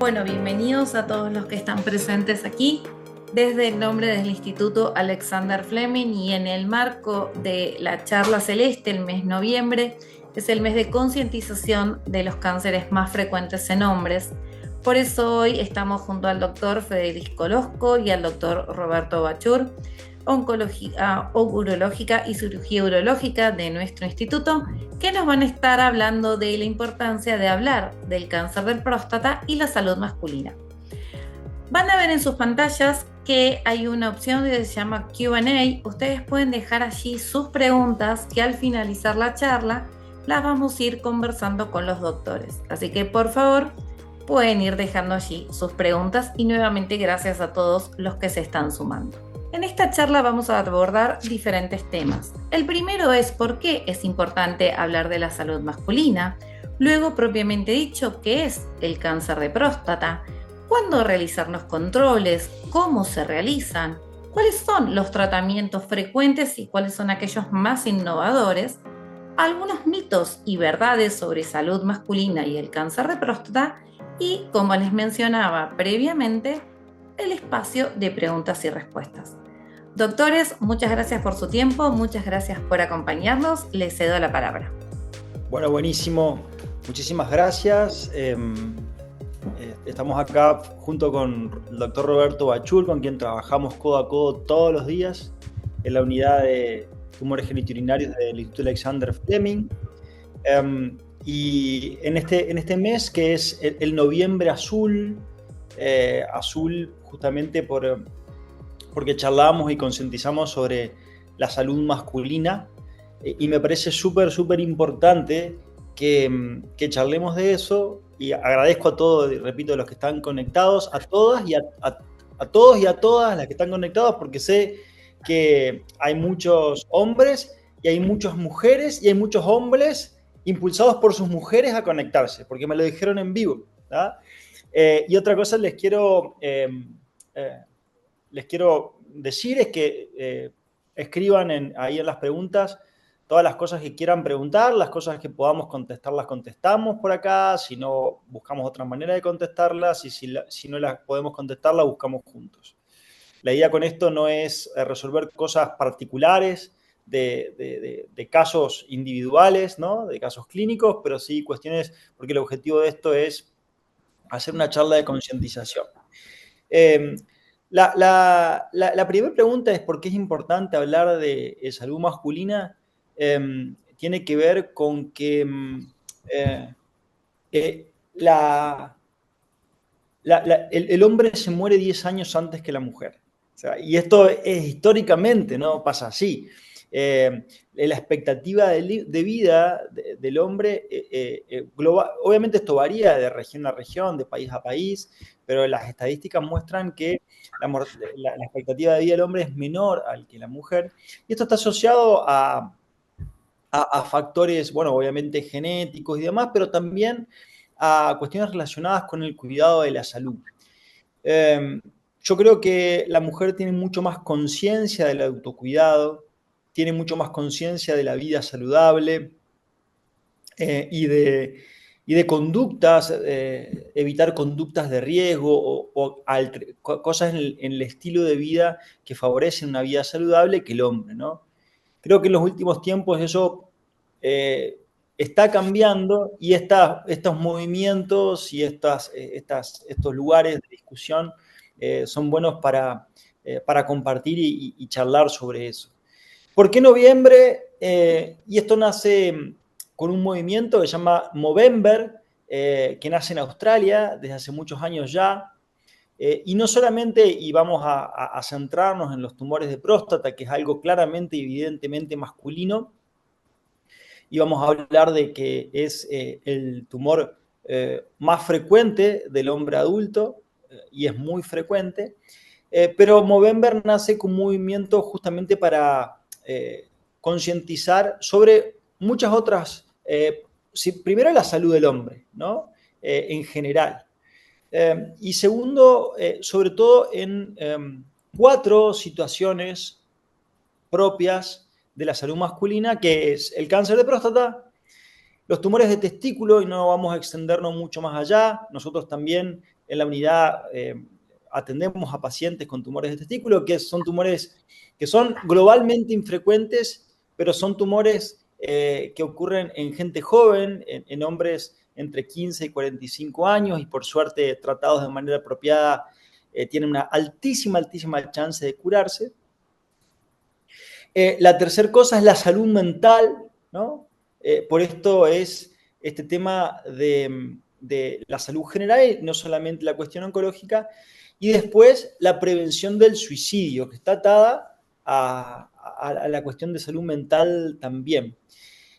Bueno, bienvenidos a todos los que están presentes aquí desde el nombre del Instituto Alexander Fleming y en el marco de la charla celeste, el mes noviembre, es el mes de concientización de los cánceres más frecuentes en hombres. Por eso hoy estamos junto al doctor Federico Losco y al doctor Roberto Bachur, oncología urológica y cirugía urológica de nuestro instituto, que nos van a estar hablando de la importancia de hablar del cáncer de próstata y la salud masculina. Van a ver en sus pantallas que hay una opción que se llama Q&A. Ustedes pueden dejar allí sus preguntas que al finalizar la charla las vamos a ir conversando con los doctores. Así que por favor pueden ir dejando allí sus preguntas y nuevamente gracias a todos los que se están sumando. En esta charla vamos a abordar diferentes temas. El primero es por qué es importante hablar de la salud masculina. Luego, propiamente dicho, qué es el cáncer de próstata, cuándo realizar los controles, cómo se realizan, cuáles son los tratamientos frecuentes y cuáles son aquellos más innovadores, algunos mitos y verdades sobre salud masculina y el cáncer de próstata y, como les mencionaba previamente, el espacio de preguntas y respuestas. Doctores, muchas gracias por su tiempo, muchas gracias por acompañarnos. Les cedo la palabra. Bueno, buenísimo. Muchísimas gracias. Estamos acá junto con el doctor Roberto Bachur, con quien trabajamos codo a codo todos los días en la unidad de tumores genitourinarios del Instituto Alexander Fleming. Y en este mes, que es el noviembre azul, azul justamente porque charlamos y concientizamos sobre la salud masculina, y me parece súper importante que charlemos de eso, y agradezco a todos, repito, a los que están conectados, a todas y a todos y a todas las que están conectados, porque sé que hay muchos hombres y hay muchas mujeres y hay muchos hombres impulsados por sus mujeres a conectarse, porque me lo dijeron en vivo, ¿verdad? Y otra cosa les quiero decir es que escriban ahí en las preguntas todas las cosas que quieran preguntar, las cosas que podamos contestar las contestamos por acá, si no buscamos otra manera de contestarlas, y si no las podemos contestar las buscamos juntos. La idea con esto no es resolver cosas particulares de casos individuales, ¿no? De casos clínicos, pero sí cuestiones, porque el objetivo de esto es hacer una charla de concientización. La primera pregunta es por qué es importante hablar de salud masculina. Tiene que ver con que el hombre se muere 10 años antes que la mujer. O sea, y esto es históricamente, ¿no? Pasa así. La expectativa de vida del hombre global, obviamente esto varía de región a región, de país a país, pero las estadísticas muestran que la expectativa de vida del hombre es menor al que la mujer, y esto está asociado a factores, bueno, obviamente genéticos y demás, pero también a cuestiones relacionadas con el cuidado de la salud. Yo creo que la mujer tiene mucho más conciencia del autocuidado, tiene mucho más conciencia de la vida saludable y de conductas, evitar conductas de riesgo o cosas en el estilo de vida que favorecen una vida saludable que el hombre, ¿no? Creo que en los últimos tiempos eso está cambiando, y estos movimientos y estos lugares de discusión son buenos para compartir y charlar sobre eso. ¿Por qué noviembre? Y esto nace con un movimiento que se llama Movember, que nace en Australia desde hace muchos años ya. Y no solamente, y vamos a centrarnos en los tumores de próstata, que es algo claramente y evidentemente masculino, y vamos a hablar de que es el tumor más frecuente del hombre adulto, y es muy frecuente, pero Movember nace como un movimiento justamente para concientizar sobre muchas otras, primero la salud del hombre, ¿no? En general. Y segundo, sobre todo en 4 situaciones propias de la salud masculina, que es el cáncer de próstata, los tumores de testículo, y no vamos a extendernos mucho más allá. Nosotros también en la unidad atendemos a pacientes con tumores de testículo, que son tumores que son globalmente infrecuentes, pero son tumores que ocurren en gente joven, en hombres entre 15 y 45 años, y por suerte tratados de manera apropiada tienen una altísima chance de curarse. La tercera cosa es la salud mental, ¿no? Por esto es este tema de la salud general, no solamente la cuestión oncológica, y después la prevención del suicidio, que está atada a la cuestión de salud mental también.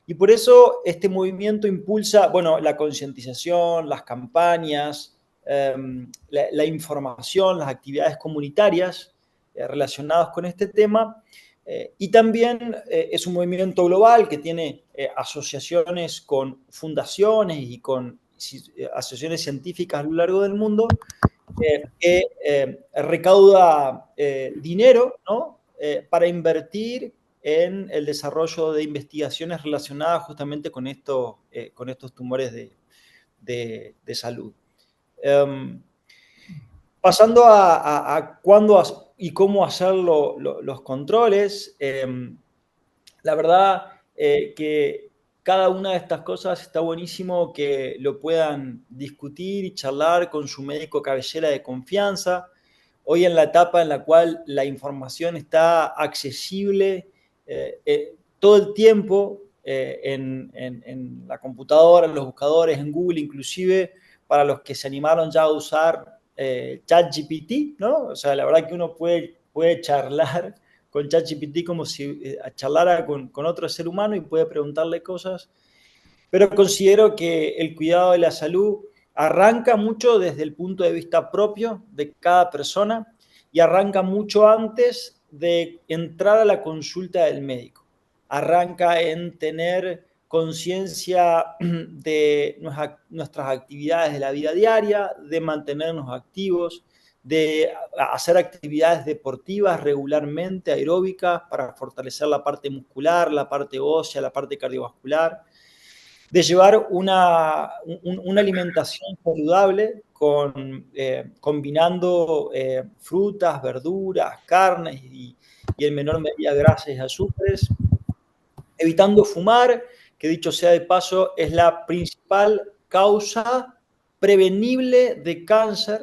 Y por eso este movimiento impulsa, bueno, la concientización, las campañas, la información, las actividades comunitarias relacionadas con este tema. Y también es un movimiento global que tiene asociaciones con fundaciones y con asociaciones científicas a lo largo del mundo que recauda dinero, ¿no? Para invertir en el desarrollo de investigaciones relacionadas justamente con estos tumores de salud. Pasando a cuándo y cómo hacer los controles, la verdad que cada una de estas cosas está buenísimo que lo puedan discutir y charlar con su médico cabecera de confianza. Hoy en la etapa en la cual la información está accesible todo el tiempo en la computadora, en los buscadores, en Google, inclusive para los que se animaron ya a usar ChatGPT, ¿no? O sea, la verdad que uno puede charlar con ChatGPT como si charlara con otro ser humano y puede preguntarle cosas, pero considero que el cuidado de la salud arranca mucho desde el punto de vista propio de cada persona y arranca mucho antes de entrar a la consulta del médico. Arranca en tener conciencia de nuestras actividades de la vida diaria, de mantenernos activos, de hacer actividades deportivas regularmente, aeróbicas, para fortalecer la parte muscular, la parte ósea, la parte cardiovascular, de llevar una alimentación saludable combinando frutas, verduras, carnes y en menor medida grasas y azúcares, evitando fumar, que dicho sea de paso es la principal causa prevenible de cáncer.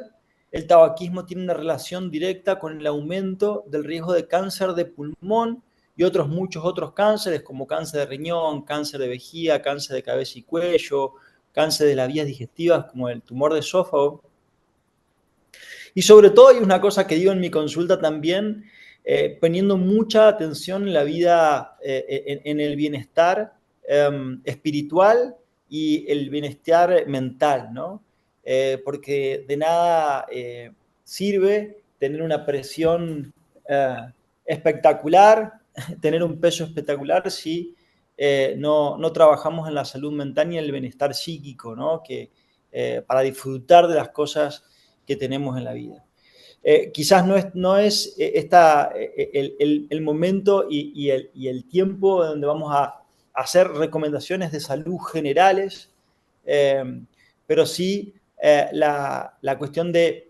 El tabaquismo tiene una relación directa con el aumento del riesgo de cáncer de pulmón y muchos otros cánceres, como cáncer de riñón, cáncer de vejiga, cáncer de cabeza y cuello, cáncer de las vías digestivas, como el tumor de esófago. Y sobre todo hay una cosa que digo en mi consulta también, poniendo mucha atención en la vida, en el bienestar espiritual y el bienestar mental, ¿no? Porque de nada sirve tener una presión espectacular, tener un peso espectacular si no trabajamos en la salud mental y en el bienestar psíquico, ¿no? Para disfrutar de las cosas que tenemos en la vida. Quizás no es el momento y el tiempo donde vamos a hacer recomendaciones de salud generales, pero sí la cuestión de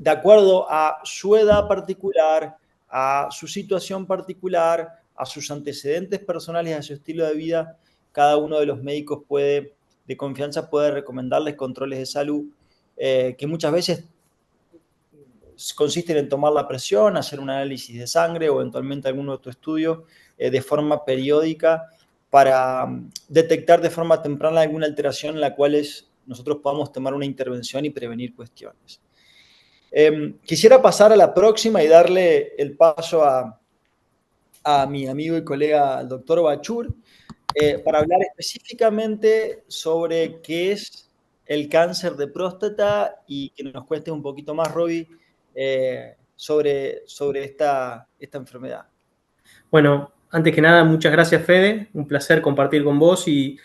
acuerdo a su edad particular, a su situación particular, a sus antecedentes personales, a su estilo de vida, cada uno de los médicos de confianza puede recomendarles controles de salud que muchas veces consisten en tomar la presión, hacer un análisis de sangre o eventualmente algún otro estudio de forma periódica para detectar de forma temprana alguna alteración en la cual nosotros podamos tomar una intervención y prevenir cuestiones. Quisiera pasar a la próxima y darle el paso a mi amigo y colega, el doctor Bachur, para hablar específicamente sobre qué es el cáncer de próstata y que nos cueste un poquito más, Robbie, sobre esta enfermedad. Bueno, antes que nada, muchas gracias, Fede. Un placer compartir con vos y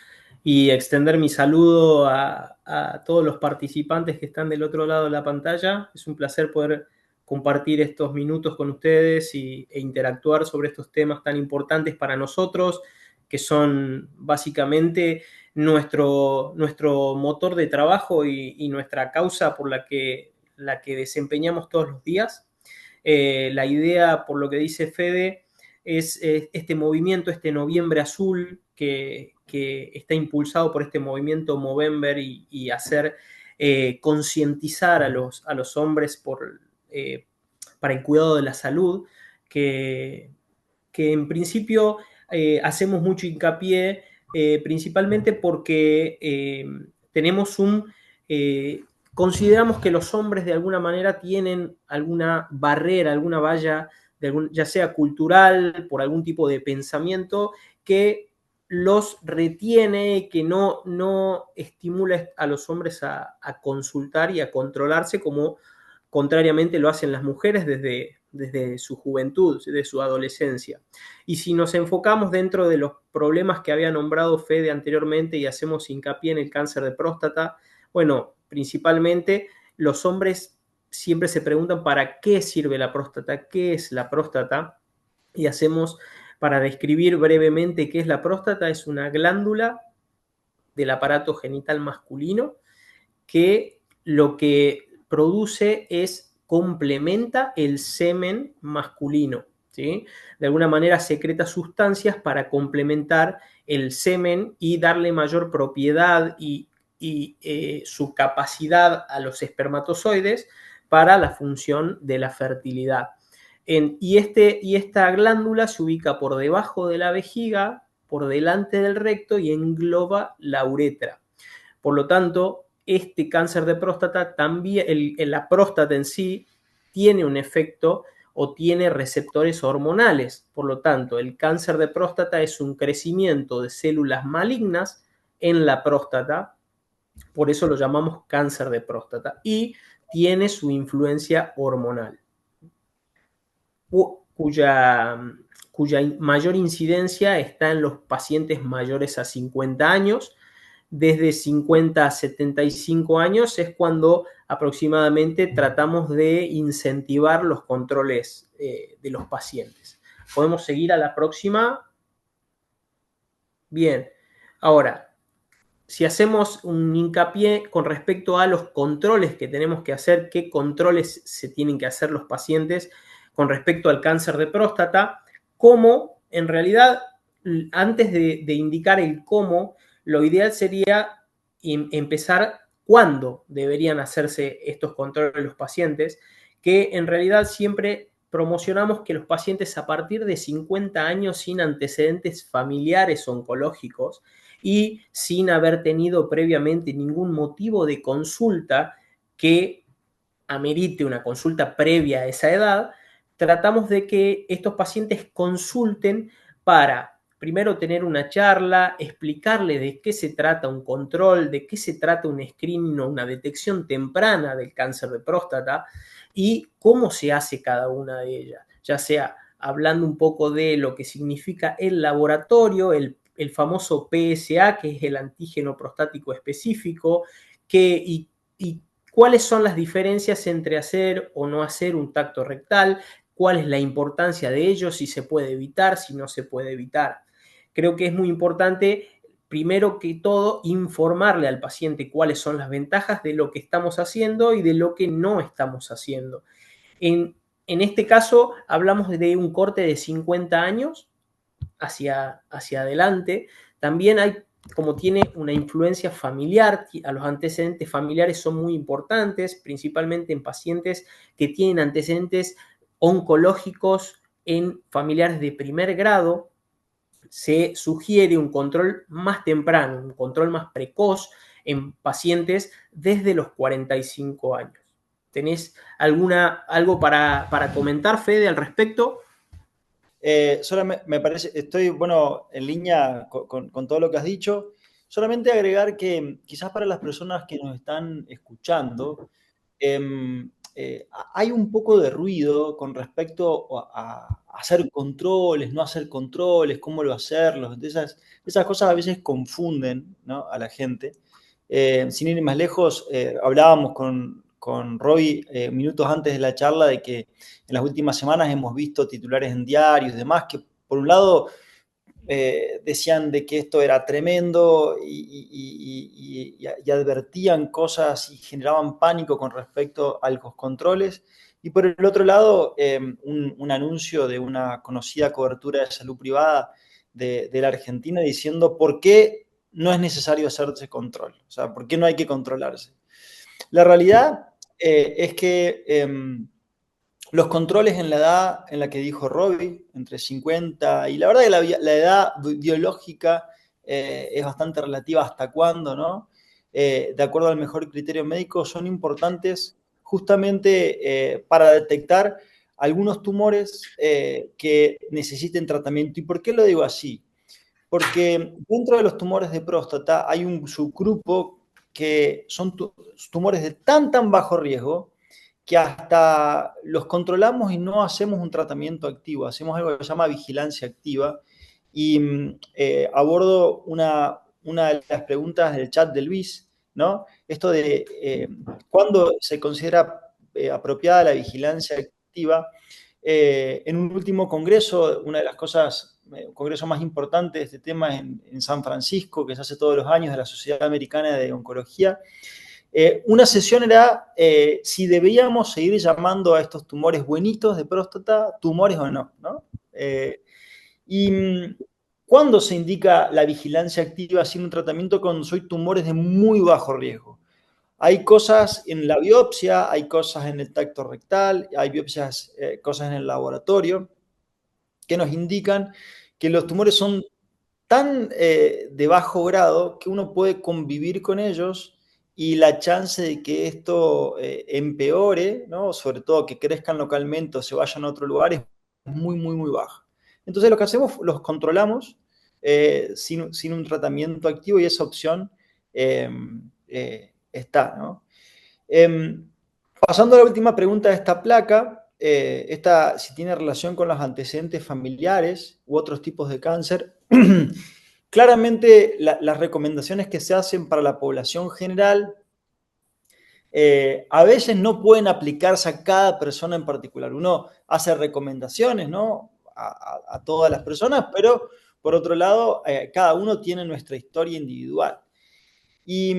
extender mi saludo a todos los participantes que están del otro lado de la pantalla. Es un placer poder compartir estos minutos con ustedes e interactuar sobre estos temas tan importantes para nosotros que son básicamente nuestro motor de trabajo y nuestra causa por la que desempeñamos todos los días. La idea, por lo que dice Fede, es este movimiento, este Noviembre Azul, que está impulsado por este movimiento Movember y hacer concientizar a los hombres para el cuidado de la salud, que en principio hacemos mucho hincapié, principalmente porque tenemos consideramos que los hombres de alguna manera tienen alguna barrera, alguna valla, ya sea cultural, por algún tipo de pensamiento, que los retiene, que no estimula a los hombres a consultar y a controlarse como contrariamente lo hacen las mujeres desde su juventud, desde su adolescencia. Y si nos enfocamos dentro de los problemas que había nombrado Fede anteriormente y hacemos hincapié en el cáncer de próstata, bueno, principalmente los hombres siempre se preguntan para qué sirve la próstata, qué es la próstata, y hacemos, para describir brevemente qué es la próstata, es una glándula del aparato genital masculino que lo que produce complementa el semen masculino, ¿sí? De alguna manera secreta sustancias para complementar el semen y darle mayor propiedad y su capacidad a los espermatozoides para la función de la fertilidad. Y esta glándula se ubica por debajo de la vejiga, por delante del recto y engloba la uretra. Por lo tanto, este cáncer de próstata también, la próstata en sí, tiene un efecto o tiene receptores hormonales. Por lo tanto, el cáncer de próstata es un crecimiento de células malignas en la próstata, por eso lo llamamos cáncer de próstata, y tiene su influencia hormonal, cuya mayor incidencia está en los pacientes mayores a 50 años. Desde 50 a 75 años es cuando aproximadamente tratamos de incentivar los controles de los pacientes. ¿Podemos seguir a la próxima? Bien. Ahora, si hacemos un hincapié con respecto a los controles que tenemos que hacer, qué controles se tienen que hacer los pacientes con respecto al cáncer de próstata, cómo, en realidad, antes de indicar el cómo, lo ideal sería empezar cuándo deberían hacerse estos controles los pacientes, que en realidad siempre promocionamos que los pacientes a partir de 50 años sin antecedentes familiares oncológicos y sin haber tenido previamente ningún motivo de consulta que amerite una consulta previa a esa edad, tratamos de que estos pacientes consulten para primero tener una charla, explicarle de qué se trata un control, de qué se trata un screening o una detección temprana del cáncer de próstata y cómo se hace cada una de ellas, ya sea hablando un poco de lo que significa el laboratorio, el famoso PSA, que es el antígeno prostático específico, y cuáles son las diferencias entre hacer o no hacer un tacto rectal, cuál es la importancia de ello, si se puede evitar, si no se puede evitar. Creo que es muy importante, primero que todo, informarle al paciente cuáles son las ventajas de lo que estamos haciendo y de lo que no estamos haciendo. En este caso, hablamos de un corte de 50 años hacia adelante. También hay, como tiene una influencia familiar, a los antecedentes familiares son muy importantes, principalmente en pacientes que tienen antecedentes oncológicos en familiares de primer grado. Se sugiere un control más temprano, un control más precoz en pacientes desde los 45 años. ¿Tenés algo para comentar, Fede, al respecto? Solamente me parece, estoy en línea con todo lo que has dicho. Solamente agregar que quizás para las personas que nos están escuchando, hay un poco de ruido con respecto a hacer controles, no hacer controles, cómo lo hacerlos. Entonces, esas cosas a veces confunden, ¿no?, a la gente. Sin ir más lejos, hablábamos con Roy minutos antes de la charla de que en las últimas semanas hemos visto titulares en diarios y demás que, por un lado, decían de que esto era tremendo y advertían cosas y generaban pánico con respecto a los controles. Y por el otro lado, un anuncio de una conocida cobertura de salud privada de la Argentina diciendo por qué no es necesario hacerse control, o sea, por qué no hay que controlarse. La realidad es que los controles en la edad en la que dijo Robbie, entre 50, y la verdad que la edad biológica es bastante relativa hasta cuándo, ¿no? De acuerdo al mejor criterio médico, son importantes justamente para detectar algunos tumores que necesiten tratamiento. ¿Y por qué lo digo así? Porque dentro de los tumores de próstata hay un subgrupo que son tumores de tan bajo riesgo que hasta los controlamos y no hacemos un tratamiento activo, hacemos algo que se llama vigilancia activa. Y abordo una de las preguntas del chat de Luis, ¿no? Esto de cuándo se considera apropiada la vigilancia activa. En un último congreso, una de las cosas, un congreso más importante de este tema es en San Francisco, que se hace todos los años de la Sociedad Americana de Oncología. Una sesión era si debíamos seguir llamando a estos tumores buenitos de próstata tumores o no, ¿no? Y ¿cuándo se indica la vigilancia activa sin un tratamiento? Cuando soy tumores de muy bajo riesgo. Hay cosas en la biopsia, hay cosas en el tacto rectal, hay biopsias, cosas en el laboratorio que nos indican que los tumores son tan de bajo grado que uno puede convivir con ellos y la chance de que esto empeore, ¿no? Sobre todo que crezcan localmente o se vayan a otro lugar, es muy baja. Entonces lo que hacemos, los controlamos sin un tratamiento activo y esa opción está, ¿no? Pasando a la última pregunta de esta placa, esta si tiene relación con los antecedentes familiares u otros tipos de cáncer. Claramente las recomendaciones que se hacen para la población general a veces no pueden aplicarse a cada persona en particular. Uno hace recomendaciones, ¿no? a todas las personas, pero por otro lado, cada uno tiene nuestra historia individual. Y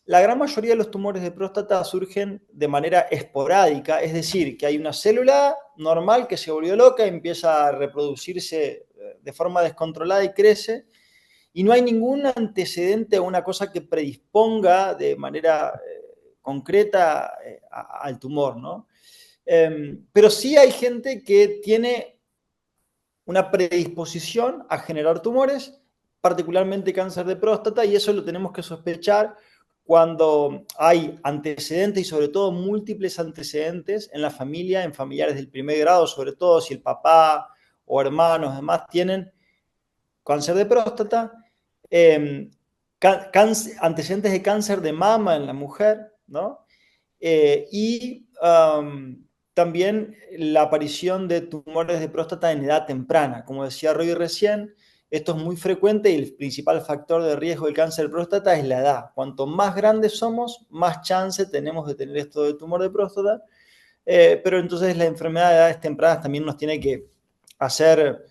la gran mayoría de los tumores de próstata surgen de manera esporádica, es decir, que hay una célula normal que se volvió loca y empieza a reproducirse de forma descontrolada y crece, y no hay ningún antecedente o una cosa que predisponga de manera concreta al tumor, ¿no? Pero sí hay gente que tiene una predisposición a generar tumores, particularmente cáncer de próstata, y eso lo tenemos que sospechar cuando hay antecedentes y sobre todo múltiples antecedentes en la familia, en familiares del primer grado, sobre todo si el papá o hermanos demás tienen cáncer de próstata, antecedentes de cáncer de mama en la mujer, ¿no? Y también la aparición de tumores de próstata en edad temprana. Como decía Roy recién, esto es muy frecuente y el principal factor de riesgo del cáncer de próstata es la edad. Cuanto más grandes somos, más chance tenemos de tener esto de tumor de próstata. Pero entonces la enfermedad de edades tempranas también nos tiene que hacer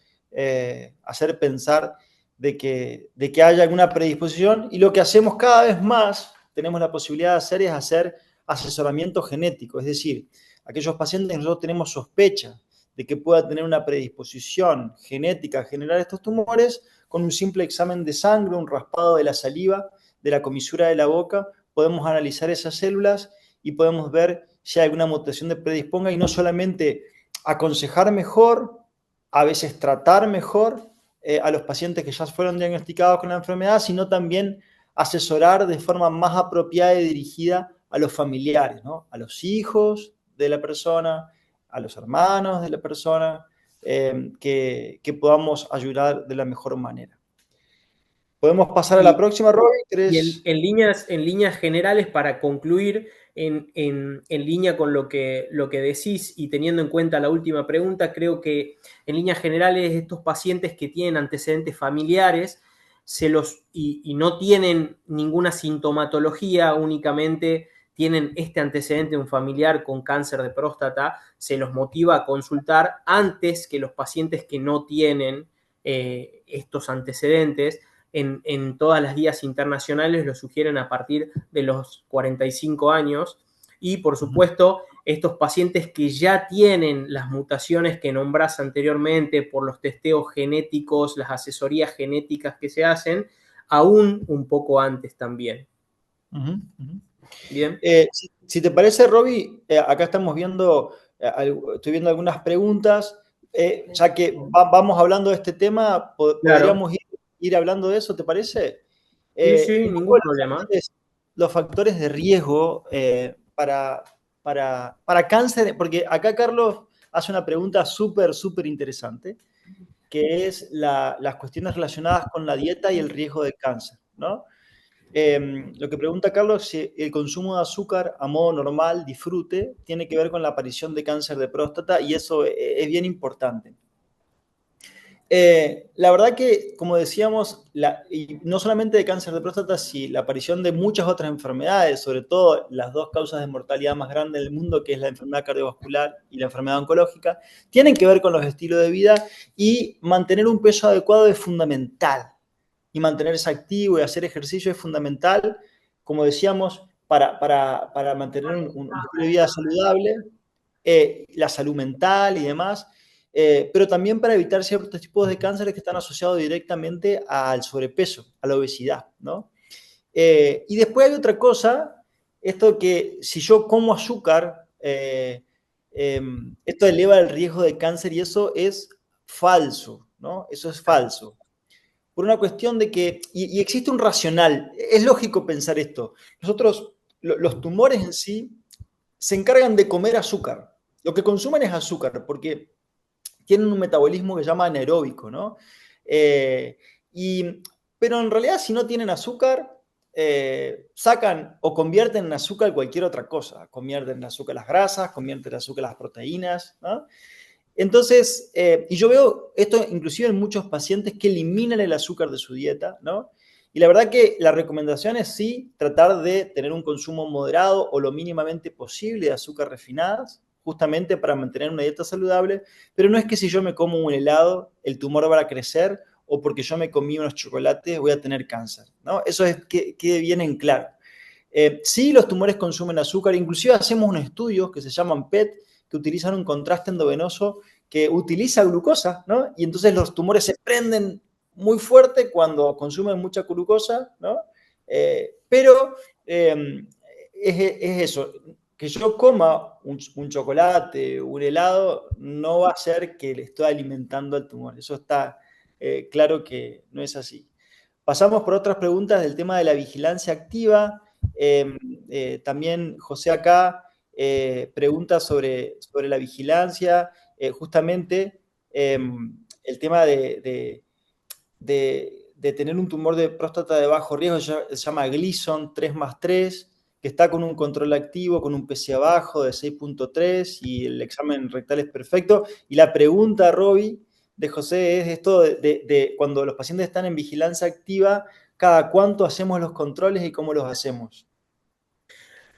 pensar de que haya alguna predisposición, y lo que hacemos cada vez más, tenemos la posibilidad de hacer, es hacer asesoramiento genético, es decir, aquellos pacientes que nosotros tenemos sospecha de que pueda tener una predisposición genética a generar estos tumores, con un simple examen de sangre, un raspado de la saliva, de la comisura de la boca, podemos analizar esas células y podemos ver si hay alguna mutación que predisponga, y no solamente aconsejar mejor, a veces tratar mejor a los pacientes que ya fueron diagnosticados con la enfermedad, sino también asesorar de forma más apropiada y dirigida a los familiares, ¿no? A los hijos de la persona, a los hermanos de la persona, que podamos ayudar de la mejor manera. ¿Podemos pasar a la próxima, Roy? Y en líneas generales, para concluir, en línea con lo que decís y teniendo en cuenta la última pregunta, creo que en líneas generales estos pacientes que tienen antecedentes familiares y no tienen ninguna sintomatología, únicamente tienen este antecedente de un familiar con cáncer de próstata, se los motiva a consultar antes que los pacientes que no tienen estos antecedentes. En todas las guías internacionales lo sugieren a partir de los 45 años. Y, por supuesto, estos pacientes que ya tienen las mutaciones que nombrás anteriormente por los testeos genéticos, las asesorías genéticas que se hacen, aún un poco antes también. Bien. Si te parece, Roby, acá estamos viendo, estoy viendo algunas preguntas. Ya que vamos hablando de este tema, podríamos ir hablando de eso, ¿te parece? Sí, Un poco ningún problema. los factores de riesgo para cáncer, porque acá Carlos hace una pregunta súper, súper interesante, que es las cuestiones relacionadas con la dieta y el riesgo de cáncer, ¿no? Lo que pregunta Carlos es si el consumo de azúcar a modo normal, disfrute, tiene que ver con la aparición de cáncer de próstata, y eso es bien importante. La verdad que, como decíamos, y no solamente de cáncer de próstata, sino la aparición de muchas otras enfermedades, sobre todo las dos causas de mortalidad más grandes del mundo, que es la enfermedad cardiovascular y la enfermedad oncológica, tienen que ver con los estilos de vida, y mantener un peso adecuado es fundamental. Y mantenerse activo y hacer ejercicio es fundamental, como decíamos, para mantener un estilo de vida saludable, la salud mental y demás. Pero también para evitar ciertos tipos de cánceres que están asociados directamente al sobrepeso, a la obesidad, ¿no? Y después hay otra cosa, esto que si yo como azúcar, esto eleva el riesgo de cáncer, y eso es falso, ¿no? Eso es falso. Por una cuestión de que, y existe un racional, es lógico pensar esto. Nosotros, los tumores en sí, se encargan de comer azúcar. Lo que consumen es azúcar, porque tienen un metabolismo que se llama anaeróbico, ¿no? Eh, y, pero en realidad, si no tienen azúcar, sacan o convierten en azúcar cualquier otra cosa. Convierten en azúcar las grasas, convierten en azúcar las proteínas, ¿no? Entonces, y yo veo esto inclusive en muchos pacientes que eliminan el azúcar de su dieta, ¿no? Y la verdad que la recomendación es sí tratar de tener un consumo moderado o lo mínimamente posible de azúcar refinadas, justamente para mantener una dieta saludable, pero no es que si yo me como un helado, el tumor va a crecer, o porque yo me comí unos chocolates voy a tener cáncer, ¿no? Eso es que quede bien en claro. Sí, los tumores consumen azúcar, inclusive hacemos unos estudios que se llaman PET, que utilizan un contraste endovenoso que utiliza glucosa, ¿no? Y entonces los tumores se prenden muy fuerte cuando consumen mucha glucosa, ¿no? Pero es eso, que yo coma un chocolate, un helado, no va a ser que le estoy alimentando al tumor. Eso está claro que no es así. Pasamos por otras preguntas del tema de la vigilancia activa. También José acá pregunta sobre la vigilancia, justamente el tema de tener un tumor de próstata de bajo riesgo, se llama Gleason 3+3, que está con un control activo, con un PSA bajo de 6.3, y el examen rectal es perfecto. Y la pregunta, Roby, de José, es esto de cuando los pacientes están en vigilancia activa, ¿cada cuánto hacemos los controles y cómo los hacemos?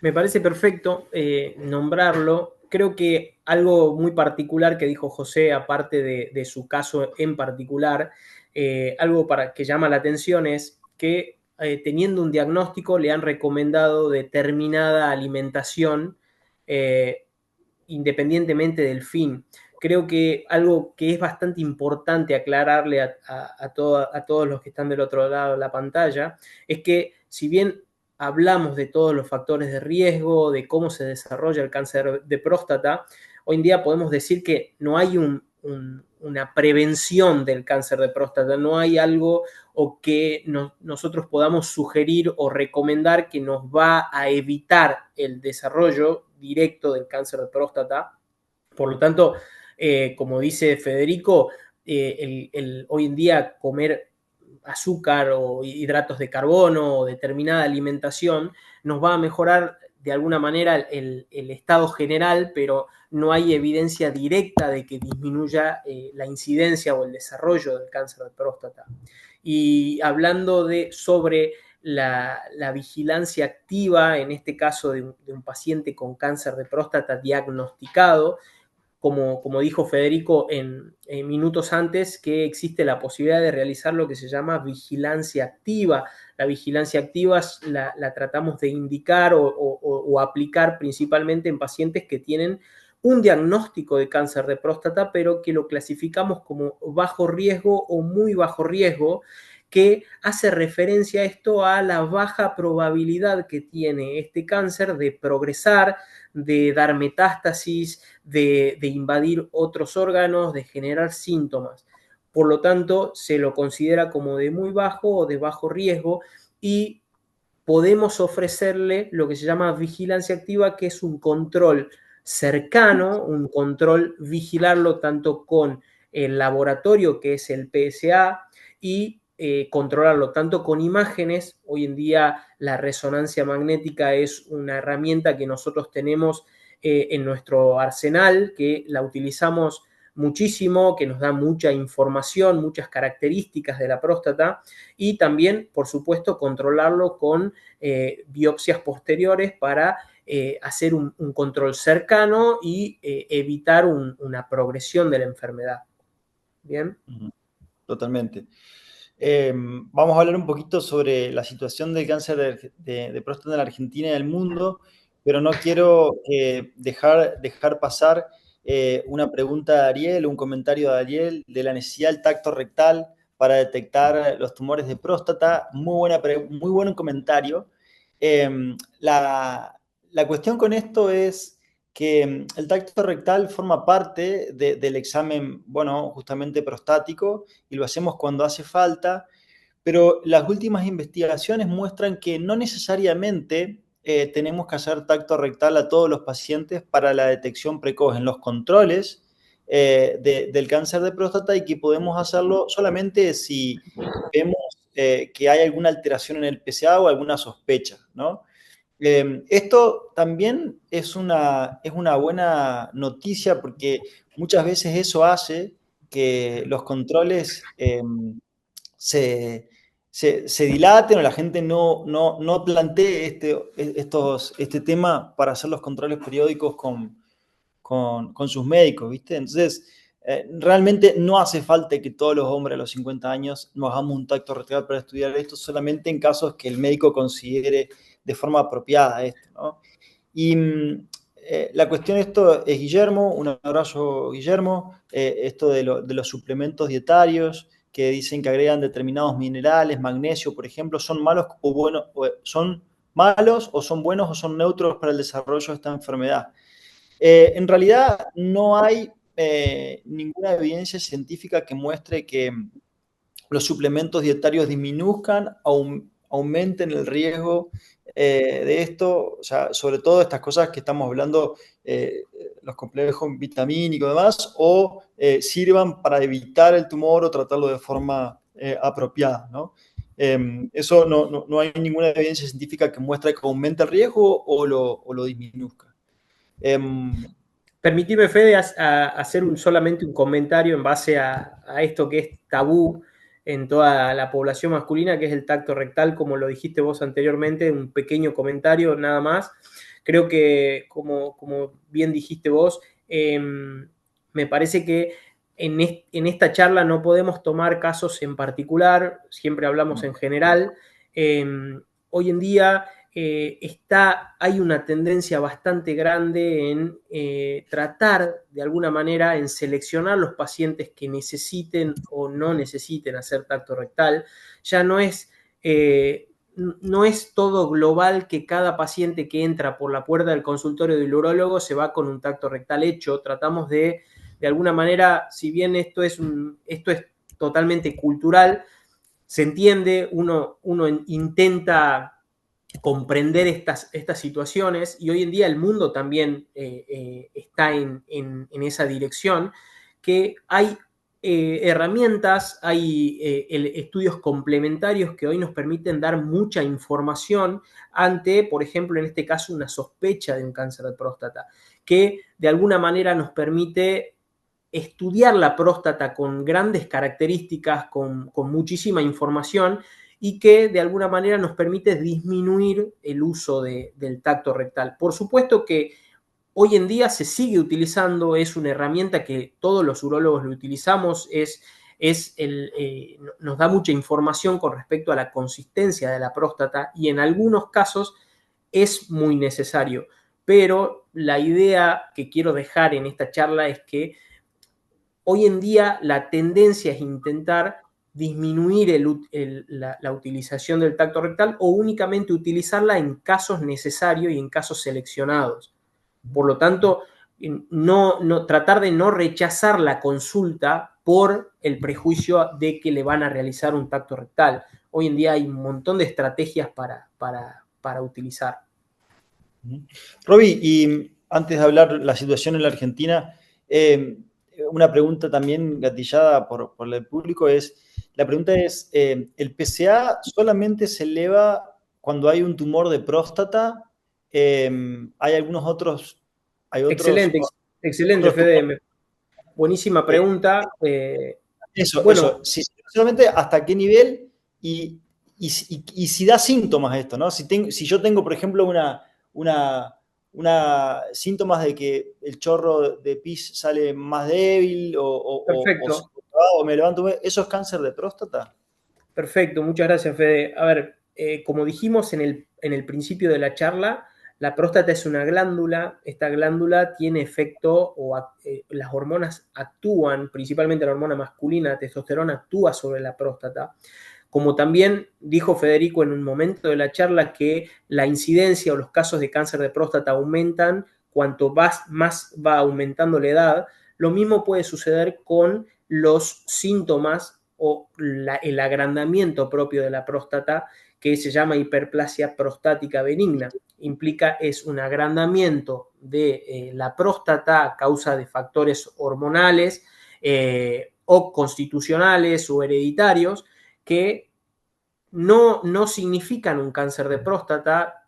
Me parece perfecto nombrarlo. Creo que algo muy particular que dijo José, aparte de su caso en particular, algo que llama la atención es que teniendo un diagnóstico le han recomendado determinada alimentación independientemente del fin. Creo que algo que es bastante importante aclararle a todos los que están del otro lado de la pantalla es que, si bien hablamos de todos los factores de riesgo, de cómo se desarrolla el cáncer de próstata, hoy en día podemos decir que no hay una prevención del cáncer de próstata, no hay algo o que nosotros podamos sugerir o recomendar que nos va a evitar el desarrollo directo del cáncer de próstata. Por lo tanto, como dice Federico, hoy en día comer azúcar o hidratos de carbono o determinada alimentación nos va a mejorar de alguna manera el estado general, pero no hay evidencia directa de que disminuya la incidencia o el desarrollo del cáncer de próstata. Y hablando sobre la vigilancia activa, en este caso de un paciente con cáncer de próstata diagnosticado, como dijo Federico en minutos antes, que existe la posibilidad de realizar lo que se llama vigilancia activa. La vigilancia activa la tratamos de indicar o aplicar principalmente en pacientes que tienen un diagnóstico de cáncer de próstata, pero que lo clasificamos como bajo riesgo o muy bajo riesgo, que hace referencia a esto, a la baja probabilidad que tiene este cáncer de progresar, de dar metástasis, de invadir otros órganos, de generar síntomas. Por lo tanto, se lo considera como de muy bajo o de bajo riesgo y podemos ofrecerle lo que se llama vigilancia activa, que es un control cercano, un control, vigilarlo tanto con el laboratorio, que es el PSA, y controlarlo tanto con imágenes. Hoy en día la resonancia magnética es una herramienta que nosotros tenemos en nuestro arsenal, que la utilizamos muchísimo, que nos da mucha información, muchas características de la próstata, y también, por supuesto, controlarlo con biopsias posteriores para hacer un control cercano y evitar una progresión de la enfermedad. ¿Bien? Totalmente. Vamos a hablar un poquito sobre la situación del cáncer de próstata en la Argentina y en el mundo, pero no quiero dejar pasar una pregunta de Ariel, un comentario de Ariel de la necesidad del tacto rectal para detectar los tumores de próstata. Muy buen comentario. La cuestión con esto es que el tacto rectal forma parte del examen, bueno, justamente prostático, y lo hacemos cuando hace falta, pero las últimas investigaciones muestran que no necesariamente tenemos que hacer tacto rectal a todos los pacientes para la detección precoz en los controles del cáncer de próstata, y que podemos hacerlo solamente si vemos que hay alguna alteración en el PSA o alguna sospecha, ¿no? Esto también es una buena noticia, porque muchas veces eso hace que los controles se dilaten, o la gente no plantee este tema para hacer los controles periódicos con sus médicos, ¿viste? Entonces, realmente no hace falta que todos los hombres a los 50 años nos hagamos un tacto rectal para estudiar esto, solamente en casos que el médico considere de forma apropiada esto, ¿no? Y la cuestión de esto es Guillermo, un abrazo Guillermo, esto de los suplementos dietarios que dicen que agregan determinados minerales, magnesio, por ejemplo, ¿son malos o buenos, son malos o son buenos o son neutros para el desarrollo de esta enfermedad? En realidad no hay ninguna evidencia científica que muestre que los suplementos dietarios disminuzcan, aumenten el riesgo de esto, o sea, sobre todo estas cosas que estamos hablando, los complejos vitamínicos y demás, o sirvan para evitar el tumor o tratarlo de forma apropiada, ¿no? Eso no hay ninguna evidencia científica que muestre que aumente el riesgo o lo disminuzca. Permitime, Fede, hacer solamente un comentario en base a esto que es tabú en toda la población masculina, que es el tacto rectal, como lo dijiste vos anteriormente, un pequeño comentario nada más. Creo que, como bien dijiste vos, me parece que en esta charla no podemos tomar casos en particular, siempre hablamos en general. Hoy en día hay una tendencia bastante grande en tratar de alguna manera en seleccionar los pacientes que necesiten o no necesiten hacer tacto rectal. Ya no es todo global que cada paciente que entra por la puerta del consultorio del urólogo se va con un tacto rectal hecho. Tratamos de alguna manera, si bien esto es totalmente cultural, se entiende, uno intenta comprender estas situaciones, y hoy en día el mundo también está en esa dirección, que hay herramientas, hay estudios complementarios que hoy nos permiten dar mucha información ante, por ejemplo, en este caso, una sospecha de un cáncer de próstata, que de alguna manera nos permite estudiar la próstata con grandes características, con muchísima información, y que de alguna manera nos permite disminuir el uso del tacto rectal. Por supuesto que Hoy en día se sigue utilizando, es una herramienta que todos los urólogos lo utilizamos, nos da mucha información con respecto a la consistencia de la próstata y en algunos casos es muy necesario. Pero la idea que quiero dejar en esta charla es que hoy en día la tendencia es intentar disminuir la utilización del tacto rectal o únicamente utilizarla en casos necesarios y en casos seleccionados. Por lo tanto, tratar de no rechazar la consulta por el prejuicio de que le van a realizar un tacto rectal. Hoy en día hay un montón de estrategias para utilizar. Roby, y antes de hablar de la situación en la Argentina, una pregunta también gatillada por el público la pregunta es, ¿el PSA solamente se eleva cuando hay un tumor de próstata? ¿Hay algunos otros? Excelente, excelente, Fede. Buenísima pregunta. Eso. Solamente hasta qué nivel y si da síntomas esto, ¿no? Si yo tengo, por ejemplo, síntomas de que el chorro de pis sale más débil Perfecto. o me levanto, ¿eso es cáncer de próstata? Perfecto, muchas gracias, Fede. A ver, como dijimos en el principio de la charla, la próstata es una glándula. Esta glándula tiene efecto, las hormonas actúan, principalmente la hormona masculina, la testosterona, actúa sobre la próstata. Como también dijo Federico en un momento de la charla, que la incidencia o los casos de cáncer de próstata aumentan cuanto más va aumentando la edad. Lo mismo puede suceder con los síntomas o el agrandamiento propio de la próstata, que se llama hiperplasia prostática benigna. Es un agrandamiento de la próstata a causa de factores hormonales o constitucionales o hereditarios que no significan un cáncer de próstata,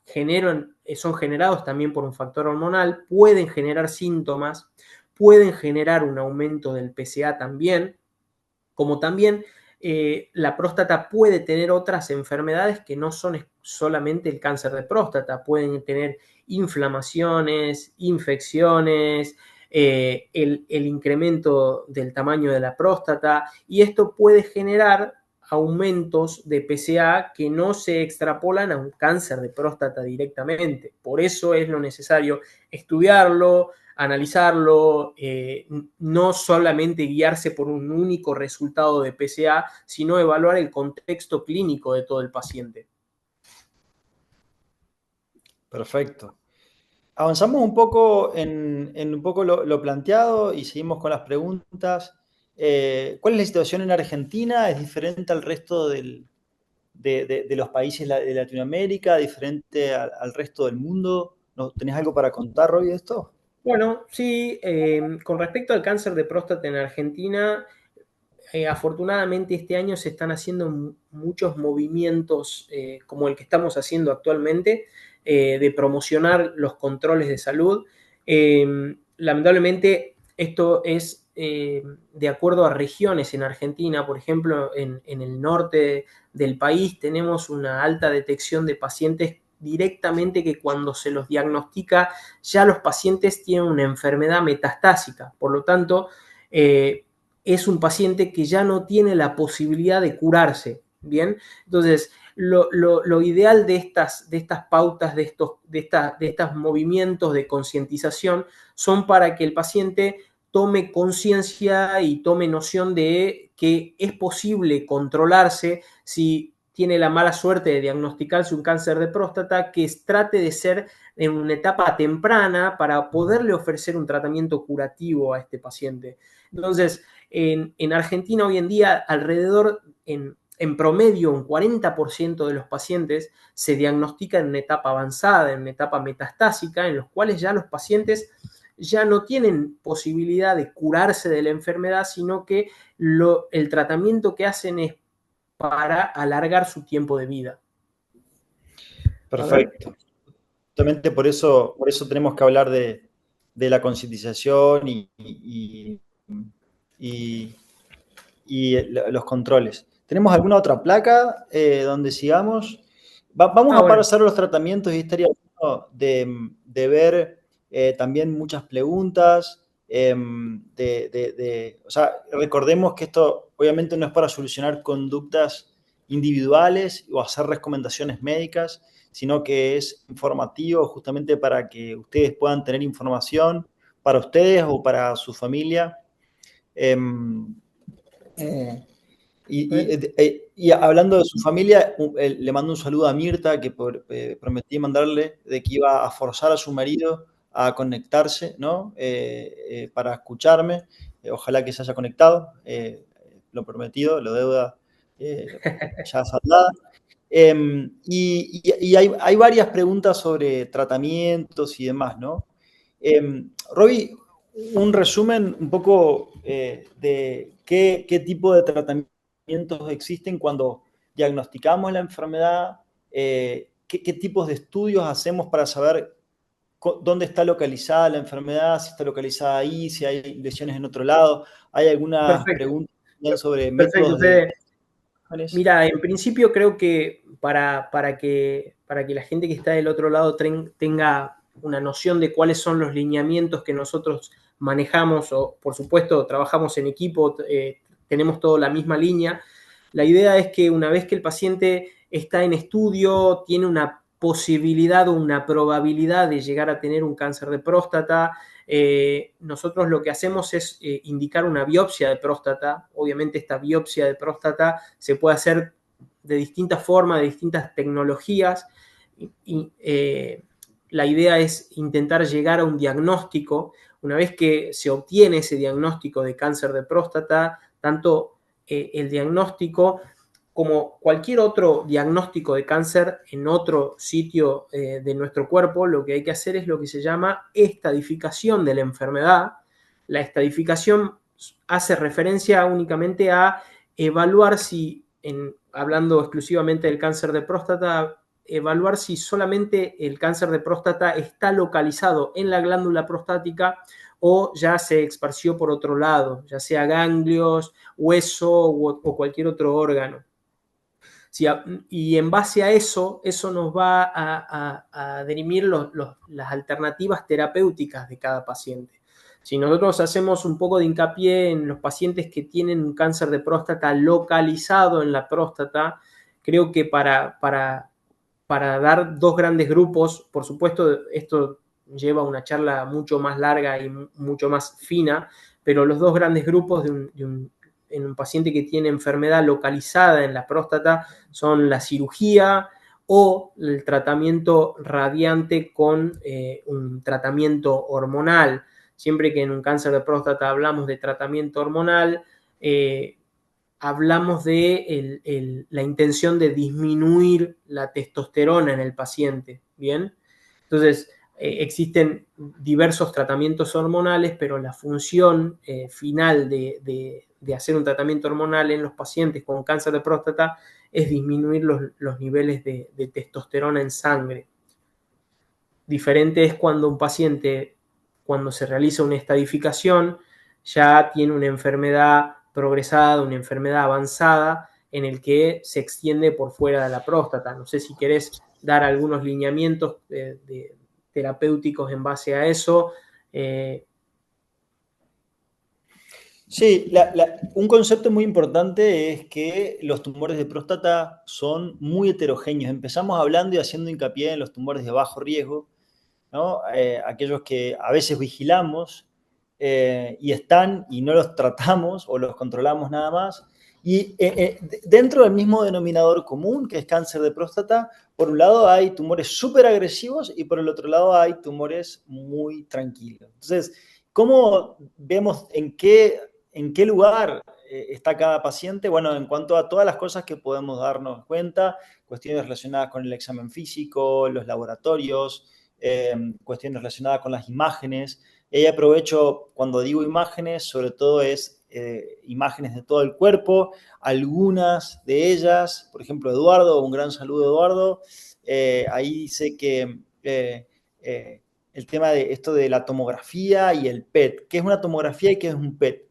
son generados también por un factor hormonal, pueden generar síntomas, pueden generar un aumento del PSA también, como también la próstata puede tener otras enfermedades que no son solamente el cáncer de próstata, pueden tener inflamaciones, infecciones, el incremento del tamaño de la próstata, y esto puede generar aumentos de PSA que no se extrapolan a un cáncer de próstata directamente. Por eso es lo necesario estudiarlo, analizarlo, no solamente guiarse por un único resultado de PSA, sino evaluar el contexto clínico de todo el paciente. Perfecto. Avanzamos un poco en un poco lo planteado y seguimos con las preguntas. ¿Cuál es la situación en Argentina? ¿Es diferente al resto de los países de Latinoamérica? ¿Diferente al resto del mundo? ¿Tenés algo para contar, Roby, de esto? Bueno, sí, con respecto al cáncer de próstata en Argentina, afortunadamente este año se están haciendo muchos movimientos como el que estamos haciendo actualmente, de promocionar los controles de salud. Lamentablemente esto es de acuerdo a regiones en Argentina. Por ejemplo, en el norte del país tenemos una alta detección de pacientes directamente que cuando se los diagnostica ya los pacientes tienen una enfermedad metastásica. Por lo tanto, es un paciente que ya no tiene la posibilidad de curarse, ¿bien? Entonces, lo ideal de estas pautas, de estos movimientos de concientización son para que el paciente tome conciencia y tome noción de que es posible controlarse si tiene la mala suerte de diagnosticarse un cáncer de próstata, que trate de ser en una etapa temprana para poderle ofrecer un tratamiento curativo a este paciente. Entonces, en Argentina hoy en día, alrededor, en promedio, un 40% de los pacientes se diagnostican en una etapa avanzada, en una etapa metastásica, en los cuales ya los pacientes ya no tienen posibilidad de curarse de la enfermedad, sino que el tratamiento que hacen es para alargar su tiempo de vida. Perfecto. Justamente por eso tenemos que hablar de la concientización y los controles. ¿Tenemos alguna otra placa donde sigamos? Vamos a pasar los tratamientos y estaría bueno de ver también muchas preguntas. O sea, recordemos que esto obviamente no es para solucionar conductas individuales o hacer recomendaciones médicas, sino que es informativo justamente para que ustedes puedan tener información para ustedes o para su familia. Eh, eh, y hablando de su familia, le mando un saludo a Mirta, que prometí mandarle de que iba a forzar a su marido a conectarse, ¿no? Para escucharme. Ojalá que se haya conectado. Lo prometido, lo deuda ya saldada. Y hay varias preguntas sobre tratamientos y demás, ¿no? Robbie, un resumen un poco de qué tipo de tratamientos existen cuando diagnosticamos la enfermedad, qué tipos de estudios hacemos para saber dónde está localizada la enfermedad, si está localizada ahí, si hay lesiones en otro lado. ¿Hay algunas Perfecto, preguntas también sobre perfecto, métodos de... Fede. Mira, en principio creo que para que la gente que está del otro lado tenga una noción de cuáles son los lineamientos que nosotros manejamos, o por supuesto trabajamos en equipo, tenemos toda la misma línea. La idea es que una vez que el paciente está en estudio, tiene una posibilidad o una probabilidad de llegar a tener un cáncer de próstata, nosotros lo que hacemos es indicar una biopsia de próstata. Obviamente esta biopsia de próstata se puede hacer de distintas formas, de distintas tecnologías, la idea es intentar llegar a un diagnóstico. Una vez que se obtiene ese diagnóstico de cáncer de próstata, tanto el diagnóstico como cualquier otro diagnóstico de cáncer en otro sitio de nuestro cuerpo, lo que hay que hacer es lo que se llama estadificación de la enfermedad. La estadificación hace referencia únicamente a evaluar si, hablando exclusivamente del cáncer de próstata, evaluar si solamente el cáncer de próstata está localizado en la glándula prostática o ya se esparció por otro lado, ya sea ganglios, hueso o cualquier otro órgano. Sí, y en base a eso, eso nos va a dirimir las alternativas terapéuticas de cada paciente. Si nosotros hacemos un poco de hincapié en los pacientes que tienen un cáncer de próstata localizado en la próstata, creo que para dar dos grandes grupos, por supuesto, esto lleva una charla mucho más larga y mucho más fina, pero los dos grandes grupos en un paciente que tiene enfermedad localizada en la próstata son la cirugía o el tratamiento radiante con un tratamiento hormonal. Siempre que en un cáncer de próstata hablamos de tratamiento hormonal, hablamos de la intención de disminuir la testosterona en el paciente, ¿bien? Entonces, existen diversos tratamientos hormonales, pero la función final de hacer un tratamiento hormonal en los pacientes con cáncer de próstata es disminuir los niveles de testosterona en sangre. Diferente es cuando un paciente, cuando se realiza una estadificación, ya tiene una enfermedad progresada, una enfermedad avanzada, en el que se extiende por fuera de la próstata. No sé si querés dar algunos lineamientos terapéuticos en base a eso. Sí, un concepto muy importante es que los tumores de próstata son muy heterogéneos. Empezamos hablando y haciendo hincapié en los tumores de bajo riesgo, ¿no? Aquellos que a veces vigilamos y están y no los tratamos o los controlamos nada más. Y dentro del mismo denominador común, que es cáncer de próstata, por un lado hay tumores súper agresivos y por el otro lado hay tumores muy tranquilos. Entonces, ¿cómo vemos en qué lugar está cada paciente? Bueno, en cuanto a todas las cosas que podemos darnos cuenta, cuestiones relacionadas con el examen físico, los laboratorios, cuestiones relacionadas con las imágenes. Y aprovecho, cuando digo imágenes, sobre todo es imágenes de todo el cuerpo, algunas de ellas, por ejemplo, Eduardo, un gran saludo Eduardo, ahí sé que el tema de esto de la tomografía y el PET. ¿Qué es una tomografía y qué es un PET?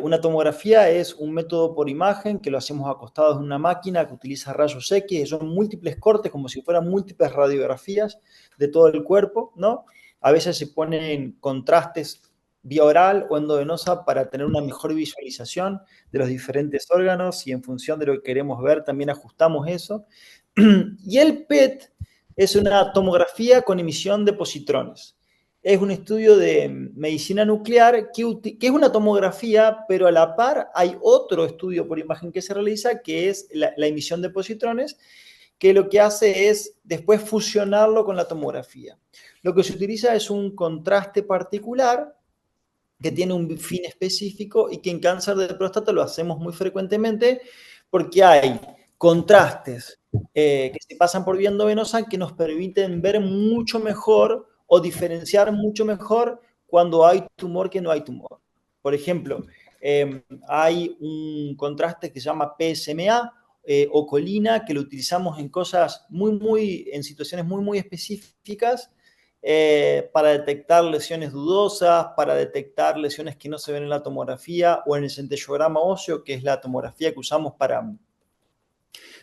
Una tomografía es un método por imagen que lo hacemos acostados en una máquina que utiliza rayos X, y son múltiples cortes como si fueran múltiples radiografías de todo el cuerpo, ¿no? A veces se ponen contrastes vía oral o endovenosa para tener una mejor visualización de los diferentes órganos y en función de lo que queremos ver también ajustamos eso. Y el PET es una tomografía con emisión de positrones. Es un estudio de medicina nuclear que es una tomografía, pero a la par hay otro estudio por imagen que se realiza, que es la emisión de positrones, que lo que hace es después fusionarlo con la tomografía. Lo que se utiliza es un contraste particular que tiene un fin específico y que en cáncer de próstata lo hacemos muy frecuentemente porque hay contrastes que se pasan por vía endovenosa que nos permiten ver mucho mejor o diferenciar mucho mejor cuando hay tumor que no hay tumor. Por ejemplo, hay un contraste que se llama PSMA o colina que lo utilizamos en cosas en situaciones muy específicas para detectar lesiones dudosas, para detectar lesiones que no se ven en la tomografía o en el centellograma óseo, que es la tomografía que usamos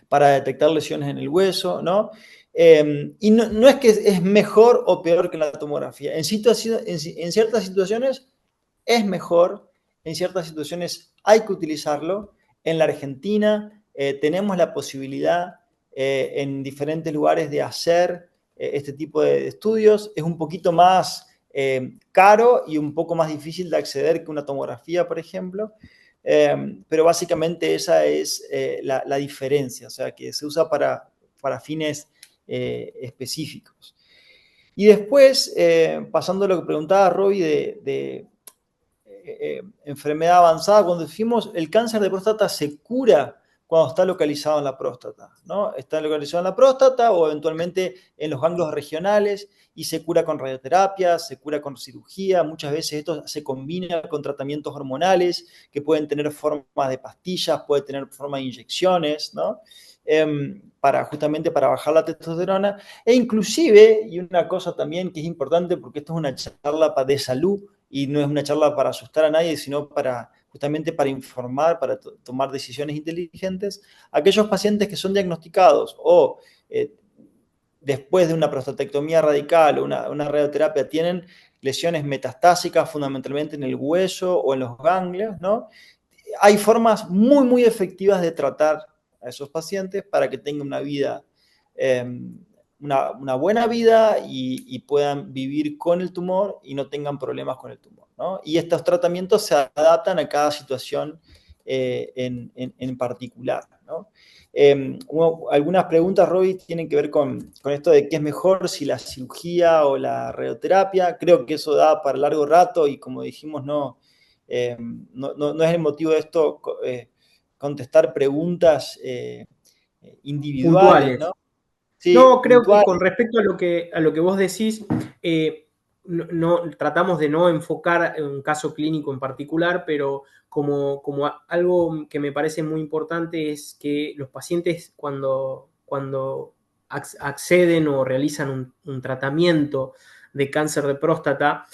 para detectar lesiones en el hueso, ¿no? Y no es que es mejor o peor que la tomografía. En ciertas situaciones es mejor, en ciertas situaciones hay que utilizarlo. En la Argentina tenemos la posibilidad en diferentes lugares de hacer este tipo de estudios. Es un poquito más caro y un poco más difícil de acceder que una tomografía, por ejemplo. Pero básicamente esa es la diferencia, o sea, que se usa para fines específicos. Y después, pasando a lo que preguntaba Robbie de enfermedad avanzada, cuando decimos el cáncer de próstata se cura cuando está localizado en la próstata, ¿no? Está localizado en la próstata o eventualmente en los ganglios regionales y se cura con radioterapia, se cura con cirugía. Muchas veces esto se combina con tratamientos hormonales que pueden tener formas de pastillas, puede tener forma de inyecciones, ¿no? Justamente para bajar la testosterona. E inclusive, y una cosa también que es importante, porque esto es una charla de salud y no es una charla para asustar a nadie, sino justamente para informar, para tomar decisiones inteligentes, aquellos pacientes que son diagnosticados o después de una prostatectomía radical o una radioterapia tienen lesiones metastásicas fundamentalmente en el hueso o en los ganglios, ¿no? Hay formas muy efectivas de tratar a esos pacientes para que tengan una vida, una buena vida y puedan vivir con el tumor y no tengan problemas con el tumor, ¿no? Y estos tratamientos se adaptan a cada situación en particular, ¿no? Algunas preguntas, Robbie, tienen que ver con esto de qué es mejor, si la cirugía o la radioterapia. Creo que eso da para largo rato y como dijimos, no es el motivo de esto contestar preguntas individuales, Puntuales. ¿no? Sí, No, creo que puntuales. con respecto a lo que vos decís, tratamos de no enfocar un caso clínico en particular, pero como algo que me parece muy importante es que los pacientes cuando acceden o realizan un tratamiento de cáncer de próstata,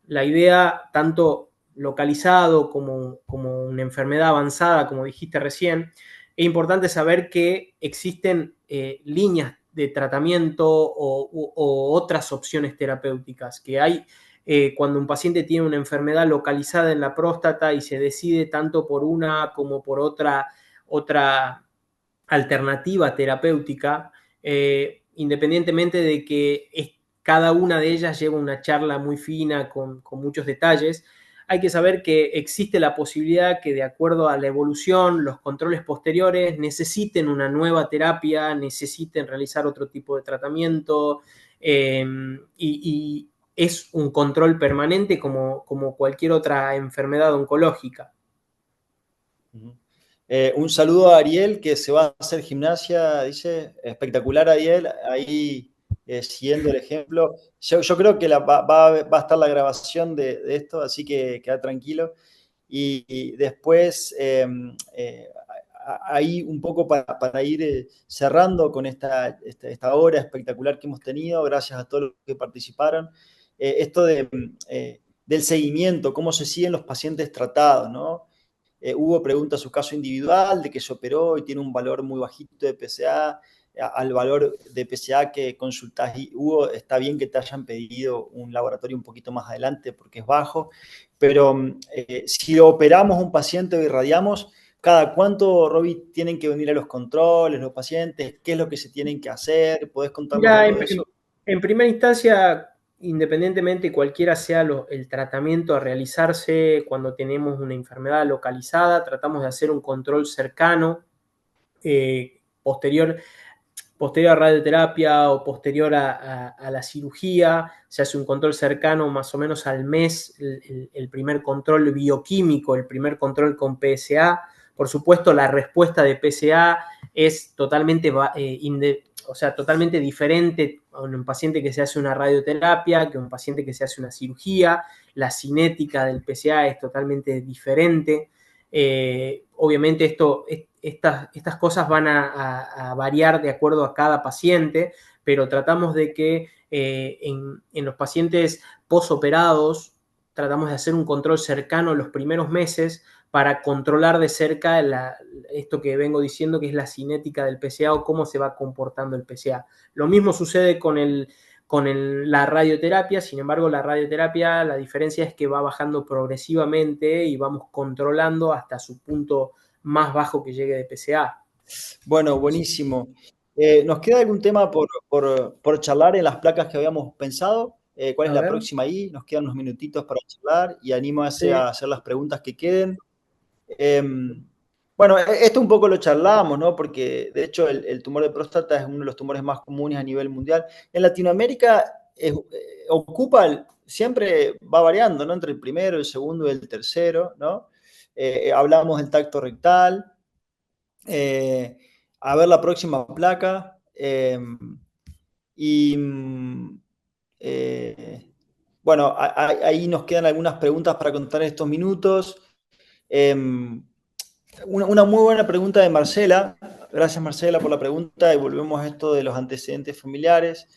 la idea tanto localizado como una enfermedad avanzada, como dijiste recién, es importante saber que existen líneas de tratamiento o otras opciones terapéuticas, que hay cuando un paciente tiene una enfermedad localizada en la próstata y se decide tanto por una como por otra alternativa terapéutica, independientemente de que cada una de ellas lleva una charla muy fina con muchos detalles, hay que saber que existe la posibilidad que de acuerdo a la evolución, los controles posteriores necesiten una nueva terapia, necesiten realizar otro tipo de tratamiento y es un control permanente como cualquier otra enfermedad oncológica. Un saludo a Ariel que se va a hacer gimnasia, dice, espectacular Ariel, ahí siguiendo el ejemplo. Yo creo que va a estar la grabación de esto, así que queda tranquilo. Y después, ahí un poco para ir cerrando con esta hora espectacular que hemos tenido, gracias a todos los que participaron, esto del seguimiento, cómo se siguen los pacientes tratados, ¿no? Hubo preguntas a su caso individual, de que se operó y tiene un valor muy bajito de PSA, al valor de PSA que consultás. Y Hugo, está bien que te hayan pedido un laboratorio un poquito más adelante porque es bajo, pero si operamos un paciente o irradiamos, ¿cada cuánto, Roby, tienen que venir a los controles los pacientes? ¿Qué es lo que se tienen que hacer? ¿Podés contarnos Mira, algo de eso? en primera instancia, independientemente cualquiera sea el tratamiento a realizarse cuando tenemos una enfermedad localizada, tratamos de hacer un control cercano, posterior a radioterapia o posterior a la cirugía. Se hace un control cercano más o menos al mes, el primer control bioquímico, el primer control con PSA. Por supuesto, la respuesta de PSA es totalmente totalmente diferente a un paciente que se hace una radioterapia que a un paciente que se hace una cirugía. La cinética del PSA es totalmente diferente. Obviamente estas cosas van a variar de acuerdo a cada paciente, pero tratamos de que en los pacientes posoperados tratamos de hacer un control cercano los primeros meses para controlar de cerca esto que vengo diciendo, que es la cinética del PSA o cómo se va comportando el PSA. Lo mismo sucede con la radioterapia. Sin embargo, la radioterapia, la diferencia es que va bajando progresivamente y vamos controlando hasta su punto más bajo que llegue de PSA. Bueno, buenísimo. ¿Nos queda algún tema por charlar en las placas que habíamos pensado? ¿Cuál es la próxima ahí? Nos quedan unos minutitos para charlar y anímase a hacer las preguntas que queden. Bueno, esto un poco lo charlábamos, ¿no? Porque de hecho el tumor de próstata es uno de los tumores más comunes a nivel mundial. En Latinoamérica siempre va variando, ¿no? Entre el primero, el segundo y el tercero, ¿no? Hablamos del tacto rectal. A ver la próxima placa. Bueno, ahí nos quedan algunas preguntas para contar en estos minutos. Una muy buena pregunta de Marcela. Gracias, Marcela, por la pregunta. Y volvemos a esto de los antecedentes familiares.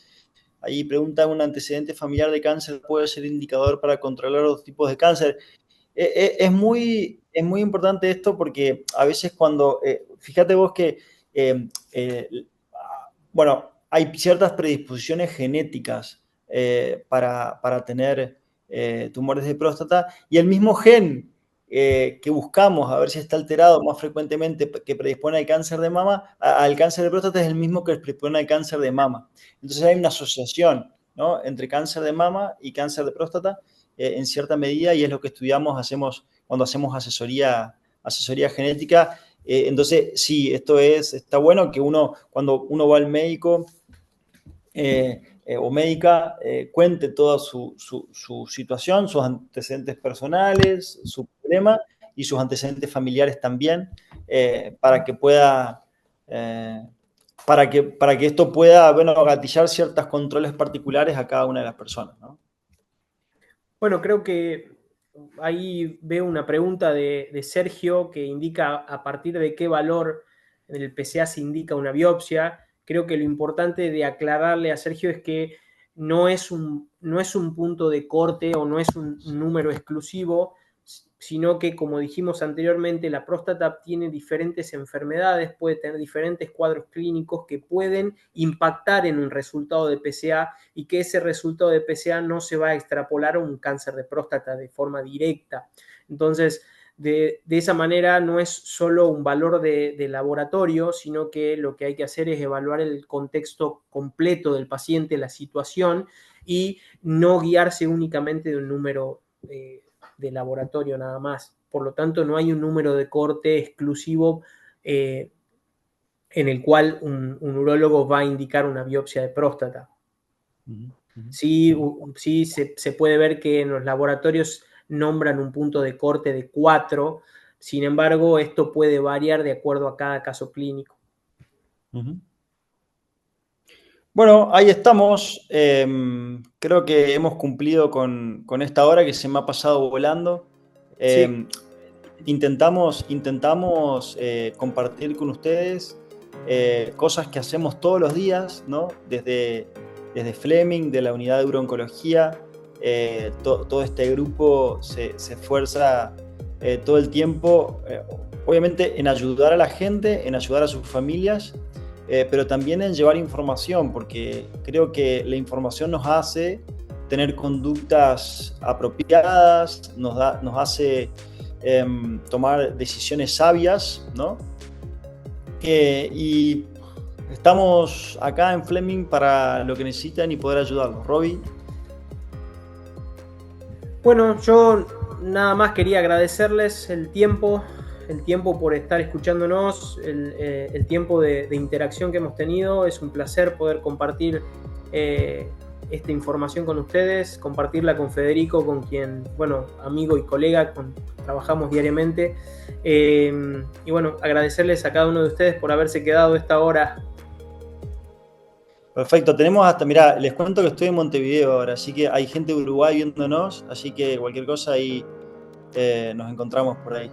Ahí pregunta: ¿un antecedente familiar de cáncer puede ser indicador para controlar los tipos de cáncer? Es muy importante esto porque a veces fíjate vos que, bueno, hay ciertas predisposiciones genéticas para tener tumores de próstata, y el mismo gen que buscamos a ver si está alterado más frecuentemente que predispone al cáncer de mama, al cáncer de próstata, es el mismo que predispone al cáncer de mama. Entonces hay una asociación, ¿no?, entre cáncer de mama y cáncer de próstata en cierta medida, y es lo que estudiamos, cuando hacemos asesoría genética. Entonces, sí, está bueno que cuando uno va al médico o médica, cuente toda su situación, sus antecedentes personales, su problema y sus antecedentes familiares también, para que esto pueda, bueno, gatillar ciertos controles particulares a cada una de las personas, ¿no? Bueno, creo que ahí veo una pregunta de Sergio que indica a partir de qué valor en el PSA se indica una biopsia. Creo que lo importante de aclararle a Sergio es que no es un punto de corte o no es un número exclusivo, sino que, como dijimos anteriormente, la próstata tiene diferentes enfermedades, puede tener diferentes cuadros clínicos que pueden impactar en un resultado de PSA, y que ese resultado de PSA no se va a extrapolar a un cáncer de próstata de forma directa. Entonces, de esa manera no es solo un valor de laboratorio, sino que lo que hay que hacer es evaluar el contexto completo del paciente, la situación, y no guiarse únicamente de un número de laboratorio nada más. Por lo tanto, no hay un número de corte exclusivo en el cual un urólogo va a indicar una biopsia de próstata. Sí, se puede ver que en los laboratorios nombran un punto de corte de 4, sin embargo, esto puede variar de acuerdo a cada caso clínico. Bueno, ahí estamos. Creo que hemos cumplido con esta hora que se me ha pasado volando. Sí. Intentamos compartir con ustedes cosas que hacemos todos los días, ¿no? Desde Fleming, de la unidad de urooncología. Todo este grupo se esfuerza todo el tiempo, obviamente, en ayudar a la gente, en ayudar a sus familias, pero también en llevar información, porque creo que la información nos hace tener conductas apropiadas, nos hace tomar decisiones sabias, ¿no? Y estamos acá en Fleming para lo que necesitan y poder ayudarlos. Robbie. Bueno, yo nada más quería agradecerles el tiempo por estar escuchándonos, el tiempo de interacción que hemos tenido. Es un placer poder compartir esta información con ustedes, compartirla con Federico, con quien, bueno, amigo y colega, trabajamos diariamente. Y bueno, agradecerles a cada uno de ustedes por haberse quedado esta hora. Perfecto, tenemos hasta, mirá, les cuento que estoy en Montevideo ahora, así que hay gente de Uruguay viéndonos, así que cualquier cosa ahí nos encontramos por ahí.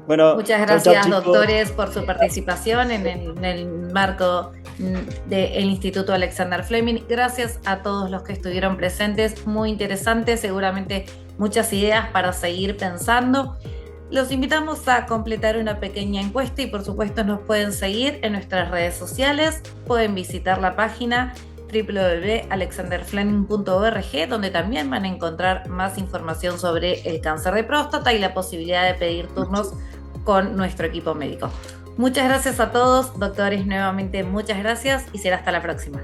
Bueno, muchas gracias, doctores, por su participación en el marco del Instituto Alexander Fleming. Gracias a todos los que estuvieron presentes, muy interesante, seguramente muchas ideas para seguir pensando. Los invitamos a completar una pequeña encuesta y por supuesto nos pueden seguir en nuestras redes sociales, pueden visitar la página www.alexanderfleming.org, donde también van a encontrar más información sobre el cáncer de próstata y la posibilidad de pedir turnos con nuestro equipo médico. Muchas gracias a todos, doctores, nuevamente muchas gracias y será hasta la próxima.